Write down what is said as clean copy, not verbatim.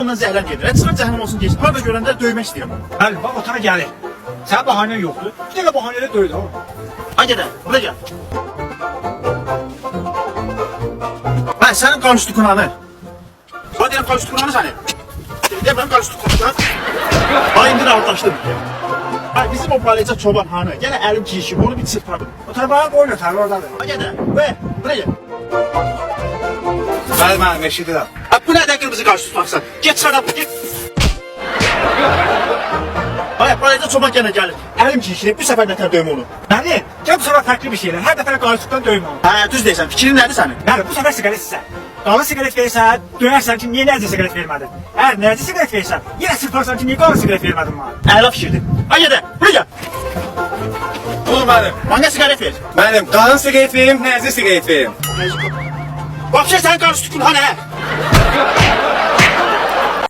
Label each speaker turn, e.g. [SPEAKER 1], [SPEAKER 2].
[SPEAKER 1] Ondan zəhləm gedir. Çıxar cəhənnəm olsun deyirsən. Harada görəndə döymək istəyirəm.
[SPEAKER 2] Bəli, bax otana gəlir. Sənin bahanen yoxdur. Bir dəqiqə bahanələ döyür o.
[SPEAKER 1] Ay gedə, bura gəl. Ay sənin konstitukun hanı? Bax deyirəm konstitukun hanı sənin? Deyirəm mənim konstitukum lan. Ay indi rahatlaşdım. Ay bizim o balıca çoban hanı? Gələ əlim kişi onu bir çırpardım.
[SPEAKER 2] Otana bağa qoyun otarı oradadır.
[SPEAKER 1] Ay gedə, bura gəl.
[SPEAKER 2] Bəli, mənim eşidirəm.
[SPEAKER 1] Ay bu nədən qırmızı qarşı tutmaqsan? Get çıxar get. Ay balıca çoban yenə gəlir. Əlim kişi bu səfər nətər döymə onu.
[SPEAKER 2] Bəli, gəl bu səfər fərqli bir şeylə. Hər dəfə qarşılıqdan döymə onu.
[SPEAKER 1] Hə düz deyirsən. Fikrin nədir sənin?
[SPEAKER 2] Bəli, bu səfər siqaret istəsən. Qalın siqaret verirsən, döyərsən ki, niyə nəzə siqaret vermədin? Əgər nəzə siqaret verirsən, yenə sırparsan ki, niyə qalın siqaret vermədin bana?
[SPEAKER 1] Əla fikirdir. Ay gedə, bura gəl.
[SPEAKER 3] Oğlum benim.
[SPEAKER 1] Bana sigaret ver.
[SPEAKER 3] Benim kalın sigaret vereyim, nezle sigaret vereyim.
[SPEAKER 1] Bak sen karşı tutun hani he.